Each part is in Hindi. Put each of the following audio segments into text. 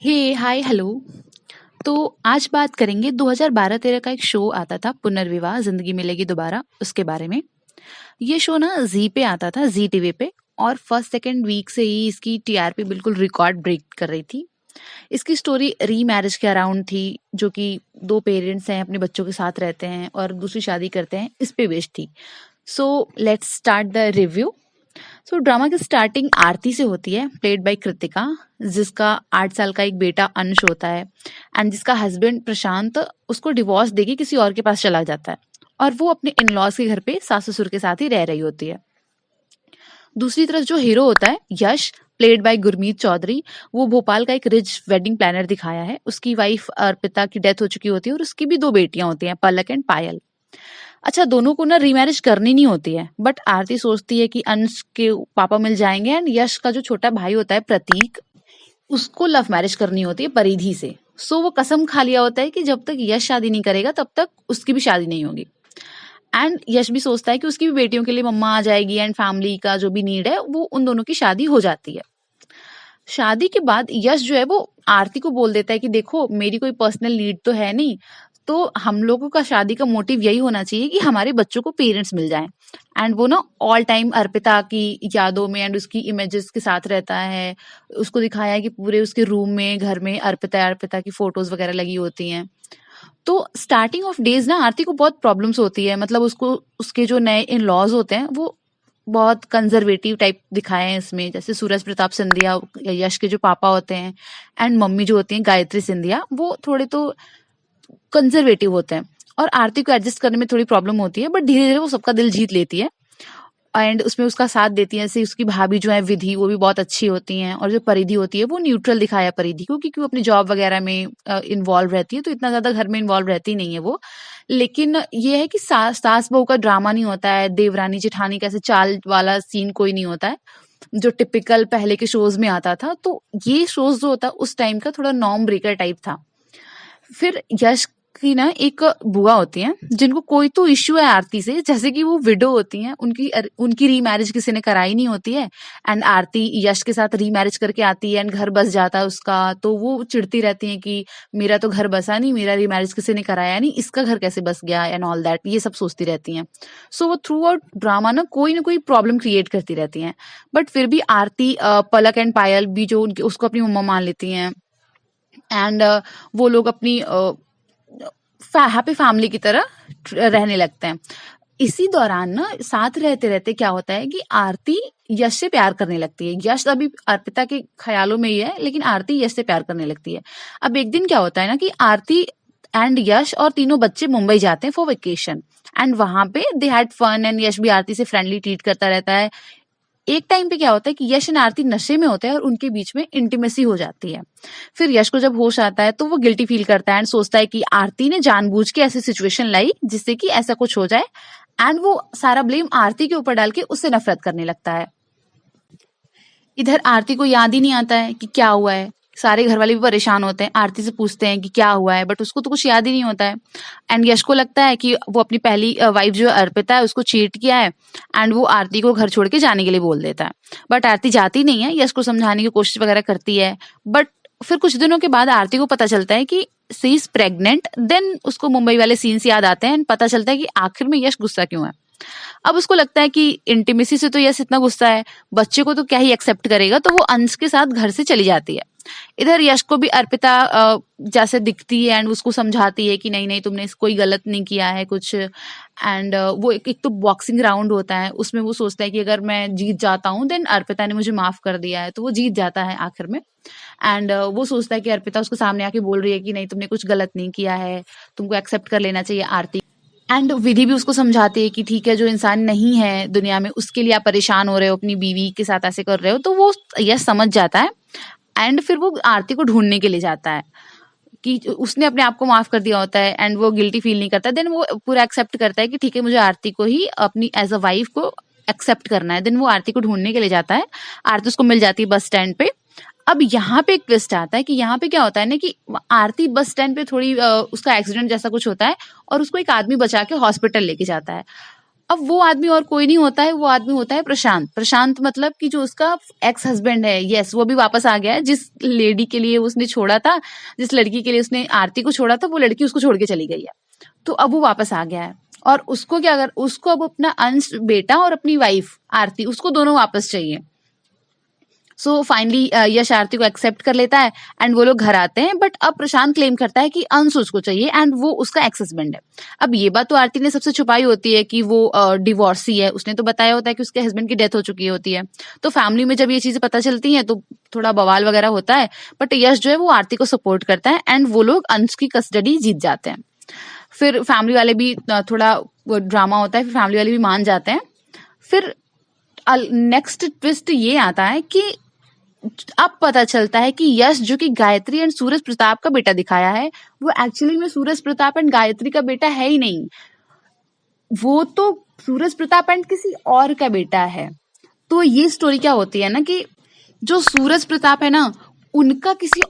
हे हाय हेलो। तो आज बात करेंगे 2012-13 का एक शो आता था पुनर्विवाह जिंदगी मिलेगी दोबारा उसके बारे में। ये शो ना जी पे आता था, जी टीवी पे। और फर्स्ट सेकंड वीक से ही इसकी टीआरपी बिल्कुल रिकॉर्ड ब्रेक कर रही थी। इसकी स्टोरी री मैरिज के अराउंड थी, जो कि दो पेरेंट्स हैं अपने बच्चों के साथ रहते हैं और दूसरी शादी करते हैं, इस पे बेस्ड थी। So let's start the review. So drama की स्टार्टिंग आरती से होती है, प्लेड बाय कृतिका, जिसका 8 साल का एक बेटा अंश होता है एंड जिसका हस्बैंड प्रशांत उसको डिवोर्स देके किसी और के पास चला जाता है और वो अपने इन लॉज के घर पे सास ससुर के साथ ही रह रही होती है। दूसरी तरफ जो हीरो होता है यश, प्लेड बाय गुरमीत चौधरी, वो भोपाल का एक रिच वेडिंग प्लानर दिखाया है। उसकी वाइफ अर्पिता की डेथ हो चुकी होती है और उसकी भी दो बेटियां होती हैं, पलक एंड पायल। अच्छा, दोनों को ना रीमैरिज करनी नहीं होती है, बट आरती सोचती है कि अंश के पापा मिल जाएंगे एंड यश का जो छोटा भाई होता है प्रतीक, उसको लव मैरिज करनी होती है परिधि से। सो वो कसम खा लिया होता है कि जब तक यश शादी नहीं करेगा तब तक उसकी भी शादी नहीं होगी। एंड यश भी सोचता है कि उसकी भी बेटियों के लिए मम्मा आ जाएगी एंड फैमिली का जो भी नीड है वो उन दोनों की शादी हो जाती है। शादी के बाद यश जो है वो आरती को बोल देता है कि देखो, मेरी कोई पर्सनल नीड तो है नहीं, तो हम लोगों का शादी का मोटिव यही होना चाहिए कि हमारे बच्चों को पेरेंट्स मिल जाएं। एंड वो ना ऑल टाइम अर्पिता की यादों में एंड उसकी इमेजेस के साथ रहता है। उसको दिखाया है कि पूरे उसके रूम में, घर में अर्पिता अर्पिता की फोटोज वगैरह लगी होती हैं। तो स्टार्टिंग ऑफ डेज ना आरती को बहुत प्रॉब्लम्स होती है, मतलब उसको उसके जो नए इन लॉज होते हैं वो बहुत कंजर्वेटिव टाइप दिखाए हैं इसमें। जैसे सूरज प्रताप सिंधिया, यश के जो पापा होते हैं, एंड मम्मी जो होती हैं गायत्री सिंधिया, वो थोड़े तो कंजर्वेटिव होते हैं और आरती को एडजस्ट करने में थोड़ी प्रॉब्लम होती है, बट धीरे धीरे वो सबका दिल जीत लेती है एंड उसमें उसका साथ देती है। जैसे उसकी भाभी जो है विधि, वो भी बहुत अच्छी होती हैं, और जो परिधि होती है वो न्यूट्रल दिखाया परिधि को, क्योंकि वो अपनी जॉब वगैरह में इन्वॉल्व रहती है, तो इतना ज्यादा घर में इन्वॉल्व रहती नहीं है वो। लेकिन ये है कि सास बहू का ड्रामा नहीं होता है, देवरानी जेठानी कैसे चाल वाला सीन कोई नहीं होता है, जो टिपिकल पहले के शोज में आता था। तो ये शोज जो होता है उस टाइम का थोड़ा नॉर्म ब्रेकर टाइप था। फिर यश की ना एक बुआ होती हैं जिनको कोई तो इश्यू है आरती से, जैसे कि वो विडो होती हैं, उनकी रीमैरिज किसी ने कराई नहीं होती है। एंड आरती यश के साथ रीमैरिज करके आती है एंड घर बस जाता है उसका, तो वो चिढ़ती रहती हैं कि मेरा तो घर बसा नहीं, मेरा रीमैरिज किसी ने कराया नहीं, इसका घर कैसे बस गया एंड ऑल दैट, ये सब सोचती रहती हैं। सो वो थ्रू आउट ड्रामा ना कोई प्रॉब्लम क्रिएट करती रहती हैं। बट फिर भी आरती, पलक एंड पायल भी जो उसको अपनी मम्मा मान लेती हैं एंड वो लोग अपनी हैप्पी फैमिली की तरह रहने लगते हैं। इसी दौरान ना साथ रहते रहते क्या होता है कि आरती यश से प्यार करने लगती है। यश अभी अर्पिता के ख्यालों में ही है, लेकिन आरती यश से प्यार करने लगती है। अब एक दिन क्या होता है ना कि आरती एंड यश और तीनों बच्चे मुंबई जाते हैं फॉर वेकेशन एंड वहां पे दे हैड फन एंड यश भी आरती से फ्रेंडली ट्रीट करता रहता है। एक टाइम पे क्या होता है कि यश एंड आरती नशे में होते हैं और उनके बीच में इंटीमेसी हो जाती है। फिर यश को जब होश आता है तो वो गिल्टी फील करता है एंड सोचता है कि आरती ने जानबूझ के ऐसी सिचुएशन लाई जिससे कि ऐसा कुछ हो जाए, एंड वो सारा ब्लेम आरती के ऊपर डाल के उससे नफरत करने लगता है। इधर आरती को याद ही नहीं आता है कि क्या हुआ है। सारे घर वाले भी परेशान होते हैं, आरती से पूछते हैं कि क्या हुआ है, बट उसको तो कुछ याद ही नहीं होता है। एंड यश को लगता है कि वो अपनी पहली वाइफ जो अर्पिता है उसको चीट किया है एंड वो आरती को घर छोड़ के जाने के लिए बोल देता है। बट आरती जाती नहीं है, यश को समझाने की कोशिश वगैरह करती है। बट फिर कुछ दिनों के बाद आरती को पता चलता है कि सी इज प्रेग्नेंट। देन उसको मुंबई वाले सीन्स याद आते हैं एंड पता चलता है कि आखिर में यश गुस्सा क्यों है। अब उसको लगता है कि इंटीमेसी से तो यश इतना गुस्सा है, बच्चे को तो क्या ही एक्सेप्ट करेगा, तो वो अंश के साथ घर से चली जाती है। इधर यश को भी अर्पिता जैसे दिखती है एंड उसको समझाती है कि नहीं नहीं, तुमने कोई गलत नहीं किया है कुछ। एंड वो एक तो बॉक्सिंग राउंड होता है, उसमें वो सोचता है कि अगर मैं जीत जाता हूँ देन अर्पिता ने मुझे माफ कर दिया है, तो वो जीत जाता है आखिर में। एंड वो सोचता है कि अर्पिता उसको सामने आके बोल रही है कि नहीं, तुमने कुछ गलत नहीं किया है, तुमको एक्सेप्ट कर लेना चाहिए आरती। एंड विधि भी उसको समझाती है कि ठीक है, जो इंसान नहीं है दुनिया में उसके लिए आप परेशान हो रहे हो, अपनी बीवी के साथ ऐसे कर रहे हो, तो वो यश समझ जाता है। एंड फिर वो आरती को ढूंढने के लिए जाता है कि उसने अपने आप को माफ कर दिया होता है एंड वो गिल्टी फील नहीं करता। देन वो पूरा एक्सेप्ट करता है कि ठीक है, मुझे आरती को ही अपनी एज अ वाइफ को एक्सेप्ट करना है। देन वो आरती को ढूंढने के लिए जाता है। आरती उसको मिल जाती है बस स्टैंड पे। अब यहाँ पे एक ट्विस्ट आता है कि यहाँ पे क्या होता है ना कि आरती बस स्टैंड पे थोड़ी उसका एक्सीडेंट जैसा कुछ होता है और उसको एक आदमी बचा के हॉस्पिटल लेके जाता है। अब वो आदमी और कोई नहीं होता है, वो आदमी होता है प्रशांत। प्रशांत मतलब कि जो उसका एक्स हस्बैंड है, यस, वो भी वापस आ गया है। जिस लेडी के लिए उसने छोड़ा था, जिस लड़की के लिए उसने आरती को छोड़ा था, वो लड़की उसको छोड़ के चली गई है। तो अब वो वापस आ गया है और उसको क्या कर, उसको अब अपना अंश बेटा और अपनी वाइफ आरती, उसको दोनों वापस चाहिए। सो फाइनली यश आरती को एक्सेप्ट कर लेता है एंड वो लोग घर आते हैं। बट अब प्रशांत क्लेम करता है कि अंश उसको चाहिए एंड वो उसका एक्स हस्बैंड है। अब ये बात तो आरती ने सबसे छुपाई होती है कि वो डिवोर्सी है। उसने तो बताया होता है कि उसके हस्बैंड की डेथ हो चुकी होती है। तो फैमिली में जब ये चीजें पता चलती हैं तो थोड़ा बवाल वगैरह होता है। बट यश जो है वो आरती को सपोर्ट करता है एंड वो लोग अंश की कस्टडी जीत जाते हैं। फिर फैमिली वाले भी थोड़ा ड्रामा होता है, फिर फैमिली वाले भी मान जाते हैं। फिर नेक्स्ट ट्विस्ट ये आता है कि अब पता चलता है कि यश जो कि गायत्री एंड सूरज प्रताप का बेटा दिखाया है, वो एक्चुअली में सूरज प्रताप एंड गायत्री का बेटा है ही नहीं। वो तो सूरज प्रताप एंड किसी और का बेटा है। तो ये स्टोरी क्या होती है ना कि जो सूरज प्रताप है ना, उनका किसी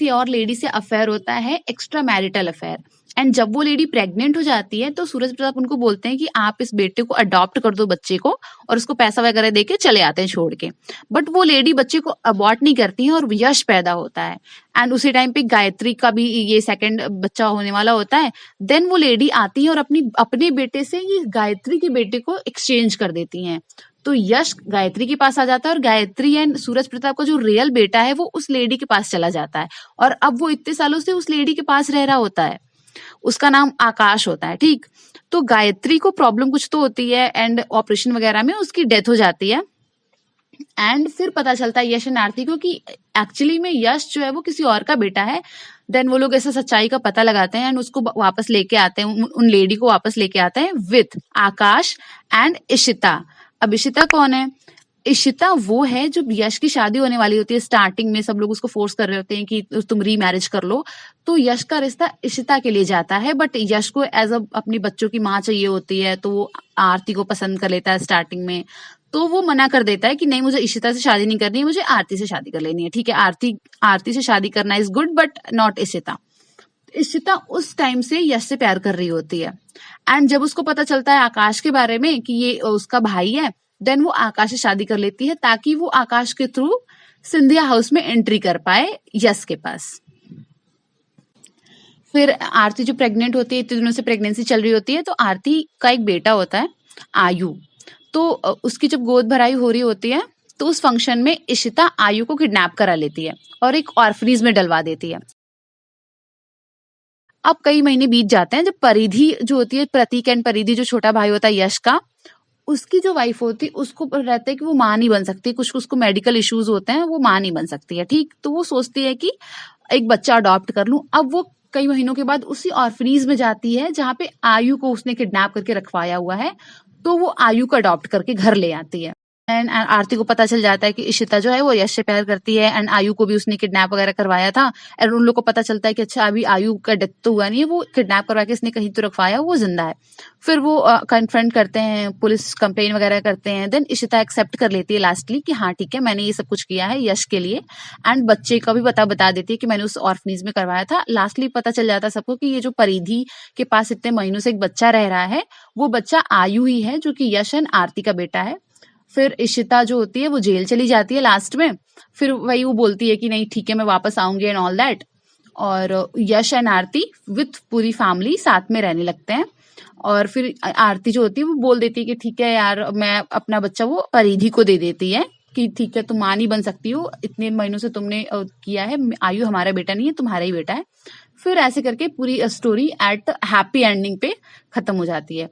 और लेडी से अफेयर होता है, एक्स्ट्रा मैरिटल अफेयर। एंड जब वो लेडी प्रेग्नेंट हो जाती है तो सूरज प्रताप उनको बोलते हैं कि आप इस बेटे को अडॉप्ट कर दो, बच्चे को, और उसको पैसा वगैरह देके चले आते हैं छोड़ के। बट वो लेडी बच्चे को अबॉर्ट नहीं करती है और यश पैदा होता है। एंड उसी टाइम पे गायत्री का भी ये सेकंड बच्चा होने वाला होता है। देन वो लेडी आती है और अपने बेटे से ये गायत्री के बेटे को एक्सचेंज कर देती हैं। तो यश गायत्री के पास आ जाता है और गायत्री एंड सूरज प्रताप का जो रियल बेटा है वो उस लेडी के पास चला जाता है। और अब वो इतने सालों से उस लेडी के पास रह रहा होता है। उसका नाम आकाश होता है, ठीक। तो गायत्री को प्रॉब्लम कुछ तो होती है एंड ऑपरेशन वगैरह में उसकी डेथ हो जाती है। एंड फिर पता चलता है यश एंड आरती को कि एक्चुअली में यश जो है वो किसी और का बेटा है। देन वो लोग ऐसा सच्चाई का पता लगाते हैं एंड उसको वापस लेके आते हैं, उन लेडी को वापस लेके आते हैं विथ आकाश एंड इशिता। अब इशिता कौन है? इशिता वो है जो यश की शादी होने वाली होती है। स्टार्टिंग में सब लोग उसको फोर्स कर रहे होते हैं कि तुम रीमैरिज कर लो। तो यश का रिश्ता इशिता के लिए जाता है। बट यश को एज अ अपनी बच्चों की माँ चाहिए होती है, तो वो आरती को पसंद कर लेता है स्टार्टिंग में। तो वो मना कर देता है कि नहीं, मुझे इशिता से शादी नहीं करनी है, मुझे आरती से शादी कर लेनी है। ठीक है, आरती से शादी करना is good but not Ishita. Ishita उस टाइम से यश से प्यार कर रही होती है। एंड जब उसको पता चलता है आकाश के बारे में कि ये उसका भाई है, देन वो आकाश से शादी कर लेती है ताकि वो आकाश के थ्रू सिंधिया हाउस में एंट्री कर पाए यश के पास। फिर आरती जो प्रेग्नेंट होती है, इतने दिनों से प्रेगनेंसी चल रही होती है, तो आरती का एक बेटा होता है आयु। तो उसकी जब गोद भराई हो रही होती है तो उस फंक्शन में इशिता आयु को किडनैप करा लेती है और एक ऑर्फनेज में डलवा देती है। अब कई महीने बीत जाते हैं जब परिधि जो होती है, प्रतीक एंड परिधि जो छोटा भाई होता है यश का, उसकी जो वाइफ होती है उसको रहता है कि वो माँ नहीं बन सकती, कुछ उसको मेडिकल इश्यूज होते हैं, वो माँ नहीं बन सकती है, ठीक। तो वो सोचती है कि एक बच्चा अडॉप्ट कर लूं। अब वो कई महीनों के बाद उसी ऑर्फनेज में जाती है जहाँ पे आयु को उसने किडनैप करके रखवाया हुआ है। तो वो आयु को अडॉप्ट करके घर ले आती है। एंड आरती को पता चल जाता है कि इशिता जो है वो यश से प्यार करती है एंड आयु को भी उसने किडनैप वगैरह करवाया था। एंड उन लोग को पता चलता है कि अच्छा, अभी आयु का डेथ तो हुआ नहीं है, वो किडनैप करवा के इसने कहीं तो रखवाया, वो जिंदा है। फिर वो कन्फ्रंट करते हैं, पुलिस कंप्लेन वगैरह करते हैं। देन इशिता एक्सेप्ट कर लेती है लास्टली कि हाँ ठीक है, मैंने ये सब कुछ किया है यश के लिए। एंड बच्चे का भी बता देती है कि मैंने उस ऑर्फनेज में करवाया था। लास्टली पता चल जाता है सबको कि ये जो परिधि के पास इतने महीनों से एक बच्चा रह रहा है, वो बच्चा आयु ही है, जो कि यश एंड आरती का बेटा है। फिर इशिता जो होती है वो जेल चली जाती है लास्ट में। फिर वही वो बोलती है कि नहीं ठीक है, मैं वापस आऊंगी एंड ऑल दैट। और यश एंड आरती विथ पूरी फैमिली साथ में रहने लगते हैं। और फिर आरती जो होती है वो बोल देती है कि ठीक है यार, मैं अपना बच्चा वो परिधि को दे देती है कि ठीक है, तुम माँ नहीं बन सकती हो, इतने महीनों से तुमने किया है, आयु हमारा बेटा नहीं है, तुम्हारा ही बेटा है। फिर ऐसे करके पूरी स्टोरी एट हैप्पी एंडिंग पे खत्म हो जाती है।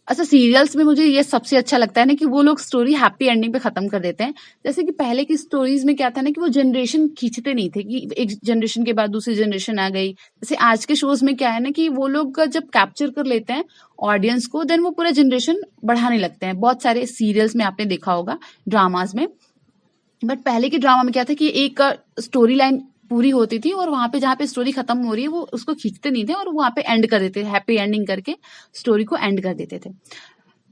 अच्छा, सीरियल्स में मुझे ये सबसे अच्छा लगता है ना कि वो लोग स्टोरी हैप्पी एंडिंग पे खत्म कर देते हैं। जैसे कि पहले की स्टोरीज में क्या था ना कि वो जनरेशन खींचते नहीं थे कि एक जनरेशन के बाद दूसरी जनरेशन आ गई। जैसे आज के शोज में क्या है ना कि वो लोग जब कैप्चर कर लेते हैं ऑडियंस को, देन वो पूरा जनरेशन बढ़ाने लगते हैं। बहुत सारे सीरियल्स में आपने देखा होगा, ड्रामाज में। बट पहले के ड्रामा में क्या था कि एक स्टोरी लाइन पूरी होती थी और वहां पे जहाँ पे स्टोरी खत्म हो रही है वो उसको खींचते नहीं थे और वहां पे एंड कर देते थे, हैप्पी एंडिंग करके स्टोरी को एंड कर देते थे।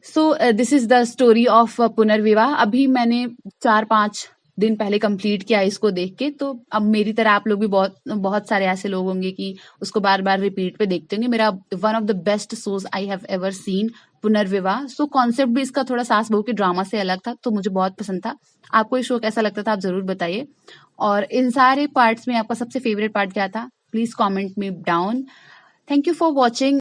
So this is the story of पुनर्विवाह। अभी मैंने 4-5 दिन पहले कंप्लीट किया इसको देख के। तो अब मेरी तरह आप लोग भी बहुत सारे ऐसे लोग होंगे कि उसको बार बार रिपीट पे देखते होंगे। मेरा one of the best shows I have ever seen Punarvivah. So concept भी इसका थोड़ा सास बहू के ड्रामा से अलग था, तो मुझे बहुत पसंद था। आपको ये शो कैसा लगता था, आप जरूर बताइए। और इन सारे पार्ट्स में आपका सबसे फेवरेट पार्ट क्या था, please comment me down. Thank you for watching.